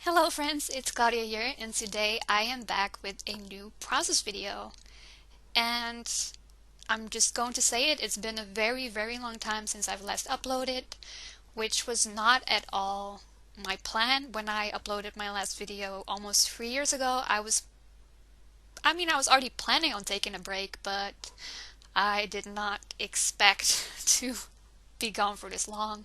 Hello friends, it's Claudia here, and today I am back with a new process video. And I'm just going to say it's been a very long time since I've last uploaded, which was not at all my plan. When I uploaded my last video almost 3 years ago, I was already planning on taking a break, but I did not expect to be gone for this long.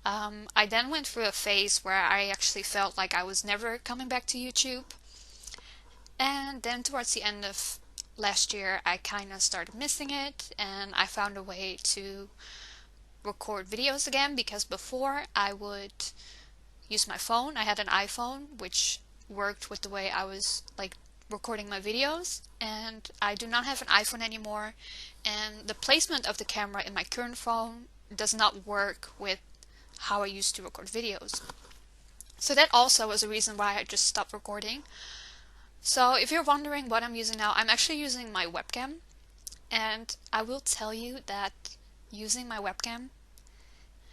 I then went through a phase where I actually felt like I was never coming back to YouTube. And then towards the end of last year, I kind of started missing it, and I found a way to record videos again because before I would use my phone. I had an iPhone, which worked with the way I was like recording my videos, and I do not have an iPhone anymore, and the placement of the camera in my current phone does not work with how I used to record videos. So that also was a reason why I just stopped recording. So if you're wondering what I'm using now, I'm actually using my webcam, and I will tell you that using my webcam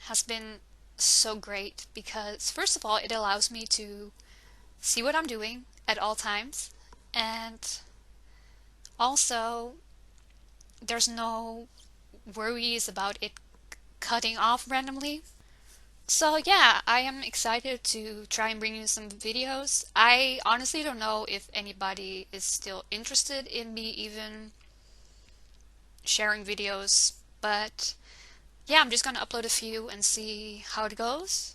has been so great because first of all, it allows me to see what I'm doing at all times, and also there's no worries about it cutting off randomly. So yeah, I am excited to try and bring you some videos. I honestly don't know if anybody is still interested in me even sharing videos, but yeah, I'm just gonna upload a few and see how it goes.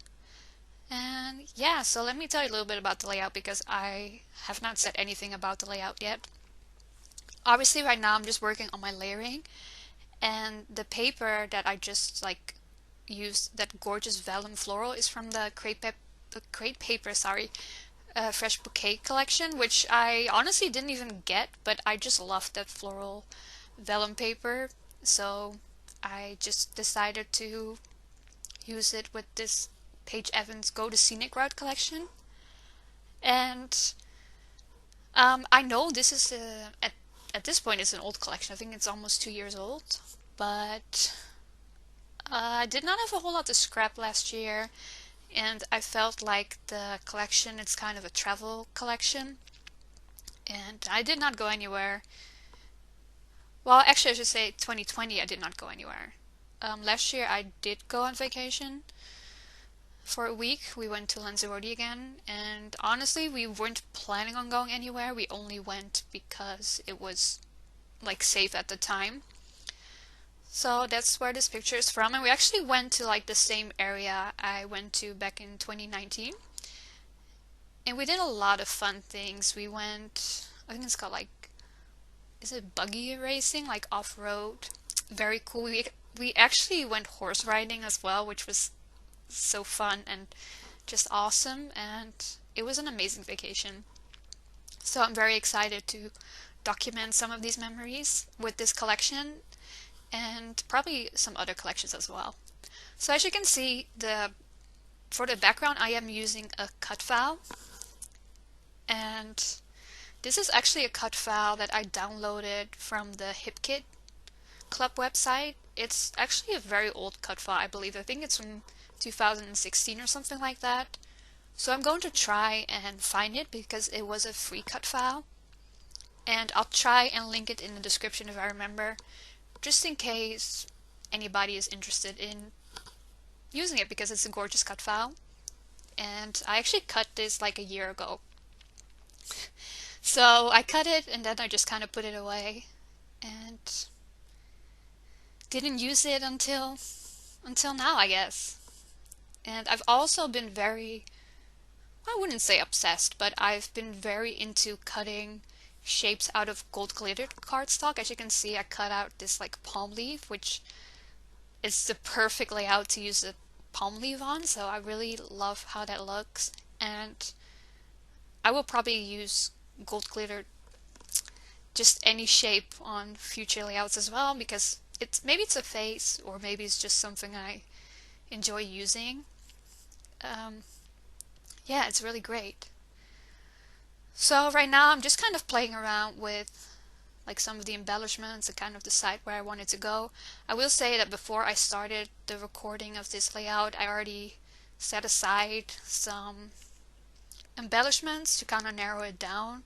And yeah, so let me tell you a little bit about the layout because I have not said anything about the layout yet. Obviously right now I'm just working on my layering, and the paper that I just used, that gorgeous vellum floral, is from the Crate Paper, Fresh Bouquet collection, which I honestly didn't even get, but I just loved that floral vellum paper, so I just decided to use it with this Paige Evans Go to Scenic Route collection. And I know this is at this point it's an old collection. I think it's almost 2 years old, but I did not have a whole lot to scrap last year, and I felt like the collection, it's kind of a travel collection, and I did not go anywhere. Well, actually, I should say 2020, I did not go anywhere. Last year, I did go on vacation for a week. We went to Lanzarote again, and honestly, we weren't planning on going anywhere. We only went because it was like safe at the time. So that's where this picture is from, and we actually went to like the same area I went to back in 2019, and we did a lot of fun things. We went, I think it's called like, is it buggy racing, like off-road? Very cool. We actually went horse riding as well, which was so fun and just awesome, and it was an amazing vacation. So I'm very excited to document some of these memories with this collection and probably some other collections as well. So as you can see, for the background I am using a cut file, and this is actually a cut file that I downloaded from the HipKit Club website. It's actually a very old cut file, I believe. I think it's from 2016 or something like that. So I'm going to try and find it because it was a free cut file, and I'll try and link it in the description if I remember, just in case anybody is interested in using it because it's a gorgeous cut file. And I actually cut this like a year ago. So I cut it and then I just kind of put it away and didn't use it until now, I guess. And I've also been I wouldn't say obsessed, but I've been very into cutting shapes out of gold glittered cardstock. As you can see, I cut out this like palm leaf, which is the perfect layout to use a palm leaf on, so I really love how that looks. And I will probably use gold glittered just any shape on future layouts as well, because maybe it's a phase, or maybe it's just something I enjoy using. Yeah, it's really great. So right now I'm just kind of playing around with like some of the embellishments and kind of decide where I want it to go. I will say that before I started the recording of this layout, I already set aside some embellishments to kind of narrow it down,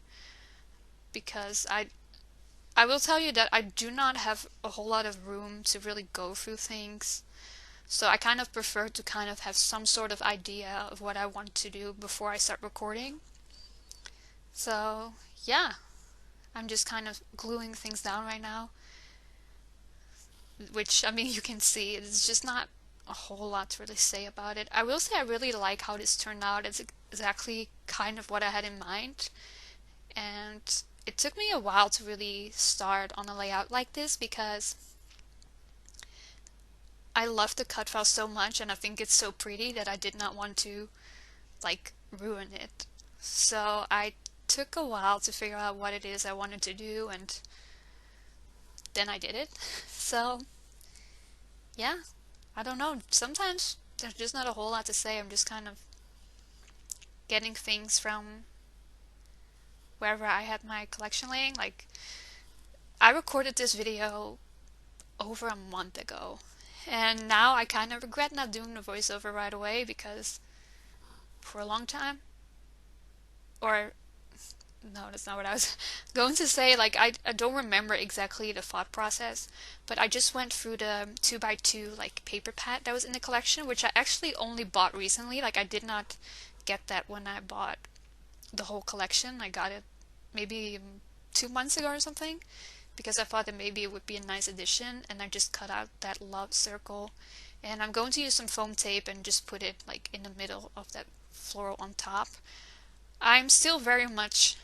because I will tell you that I do not have a whole lot of room to really go through things. So I kind of prefer to kind of have some sort of idea of what I want to do before I start recording. So yeah, I'm just kind of gluing things down right now, which, I mean, you can see it's just not a whole lot to really say about it. I will say I really like how this turned out. It's exactly kind of what I had in mind, and it took me a while to really start on a layout like this because I love the cut file so much and I think it's so pretty that I did not want to like ruin it. So I took a while to figure out what it is I wanted to do, and then I did it. So yeah, I don't know. Sometimes there's just not a whole lot to say. I'm just kind of getting things from wherever I had my collection laying. Like, I recorded this video over a month ago, and now I kind of regret not doing the voiceover right away because for a long time, or no, that's not what I was going to say. Like, I don't remember exactly the thought process, but I just went through the 2x2 like paper pad that was in the collection, which I actually only bought recently. Like, I did not get that when I bought the whole collection. I got it maybe 2 months ago or something because I thought that maybe it would be a nice addition, and I just cut out that love circle, and I'm going to use some foam tape and just put it like in the middle of that floral on top. I'm still very much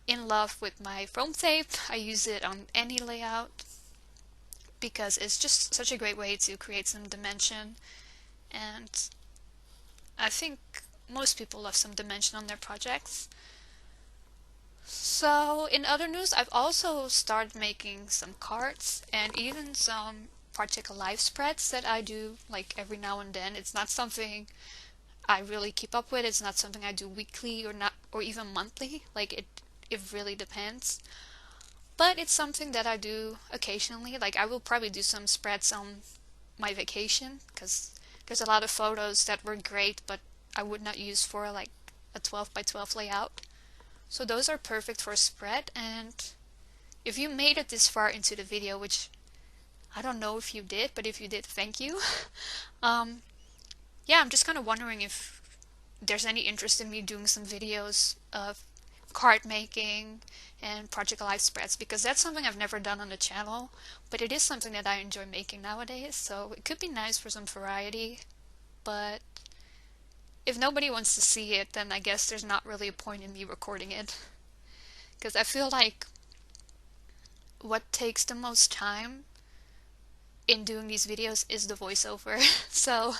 in love with my foam tape. I use it on any layout because it's just such a great way to create some dimension, and I think most people love some dimension on their projects. So in other news, I've also started making some cards and even some project life spreads that I do like every now and then. It's not something I really keep up with. It's not something I do weekly or even monthly. Like it really depends. But it's something that I do occasionally. Like, I will probably do some spreads on my vacation because there's a lot of photos that were great, but I would not use for like a 12 by 12 layout. So those are perfect for a spread. And if you made it this far into the video, which I don't know if you did, but if you did, thank you. Yeah, I'm just kind of wondering if there's any interest in me doing some videos of card making and project life spreads, because that's something I've never done on the channel, but it is something that I enjoy making nowadays, so it could be nice for some variety. But if nobody wants to see it, then I guess there's not really a point in me recording it, because I feel like what takes the most time in doing these videos is the voiceover. So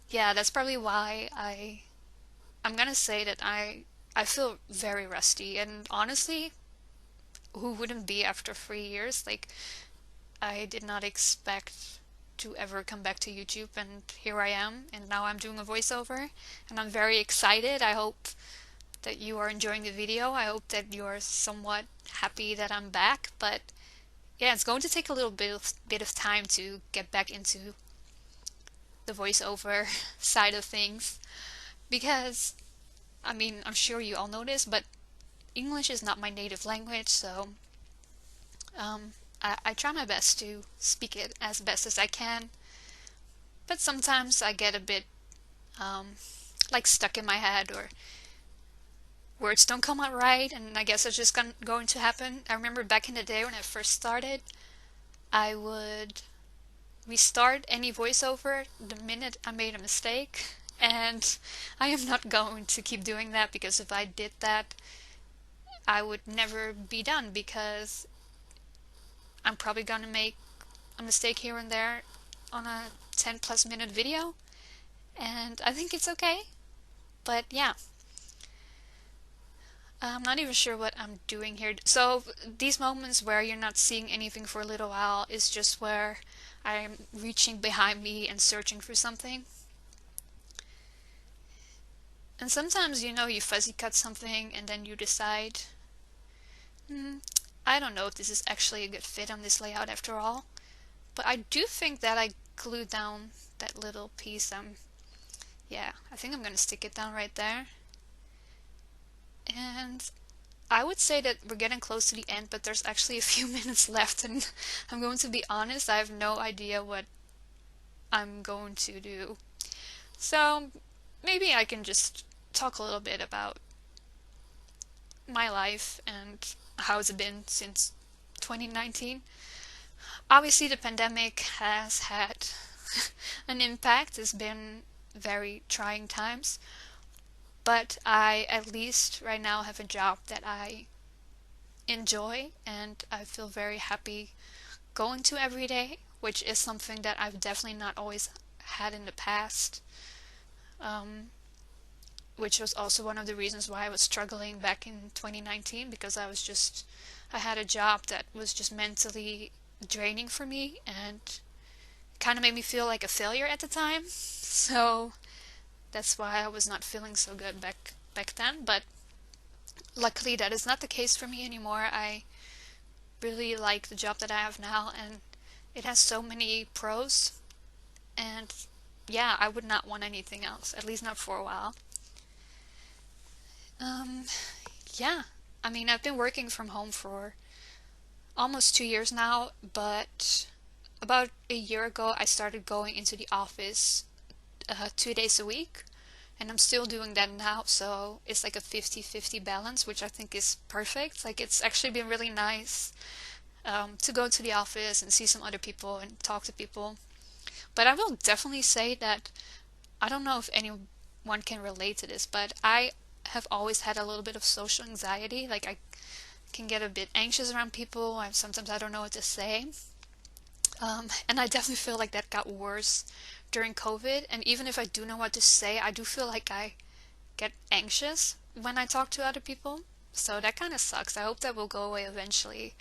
yeah, that's probably why I'm gonna say that I feel very rusty, and honestly, who wouldn't be after 3 years? Like, I did not expect to ever come back to YouTube, and here I am, and now I'm doing a voiceover, and I'm very excited. I hope that you are enjoying the video. I hope that you are somewhat happy that I'm back, but yeah, it's going to take a little bit of time to get back into the voiceover side of things, because I mean, I'm sure you all know this, but English is not my native language, so I try my best to speak it as best as I can, but sometimes I get a bit like stuck in my head, or words don't come out right, and I guess it's just going to happen. I remember back in the day when I first started, I would restart any voiceover the minute I made a mistake, and I am not going to keep doing that, because if I did that, I would never be done, because I'm probably gonna make a mistake here and there on a 10+ minute video, and I think it's okay. But yeah, I'm not even sure what I'm doing here. So these moments where you're not seeing anything for a little while is just where I'm reaching behind me and searching for something. And sometimes, you fuzzy cut something and then you decide, I don't know if this is actually a good fit on this layout after all. But I do think that I glued down that little piece I'm Yeah, I think I'm gonna stick it down right there. And I would say that we're getting close to the end, but there's actually a few minutes left, and I'm going to be honest, I have no idea what I'm going to do. So maybe I can just talk a little bit about my life and how it's been since 2019. Obviously, the pandemic has had an impact. It's been very trying times, but I at least right now have a job that I enjoy and I feel very happy going to every day, which is something that I've definitely not always had in the past. Um, which was also one of the reasons why I was struggling back in 2019 because I had a job that was just mentally draining for me and kind of made me feel like a failure at the time. So that's why I was not feeling so good back then. But luckily, that is not the case for me anymore. I really like the job that I have now, and it has so many pros. And yeah, I would not want anything else, at least not for a while. Um, yeah, I mean, I've been working from home for almost 2 years now, but about a year ago, I started going into the office 2 days a week, and I'm still doing that now, so it's like a 50-50 balance, which I think is perfect. Like, it's actually been really nice to go to the office and see some other people and talk to people. But I will definitely say that I don't know if anyone can relate to this, but I have always had a little bit of social anxiety. Like, I can get a bit anxious around people, and sometimes I don't know what to say. And I definitely feel like that got worse during COVID. And even if I do know what to say, I do feel like I get anxious when I talk to other people. So that kind of sucks. I hope that will go away eventually.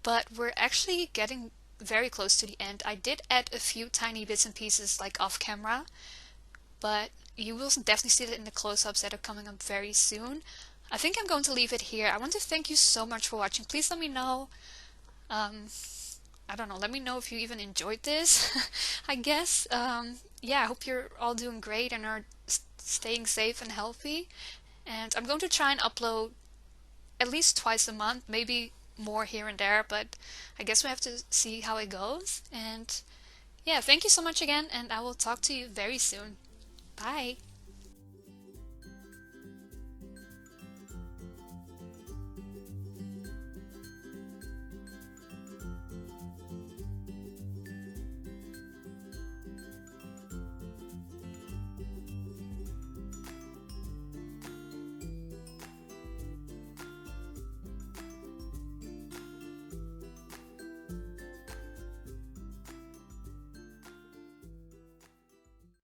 But we're actually getting very close to the end. I did add a few tiny bits and pieces like off camera, but you will definitely see that in the close-ups that are coming up very soon. I think I'm going to leave it here. I want to thank you so much for watching. Please let me know, um, I don't know, let me know if you even enjoyed this, I guess. Yeah, I hope you're all doing great and are staying safe and healthy. And I'm going to try and upload at least twice a month, maybe more here and there, but I guess we have to see how it goes. And yeah, thank you so much again, and I will talk to you very soon. Bye.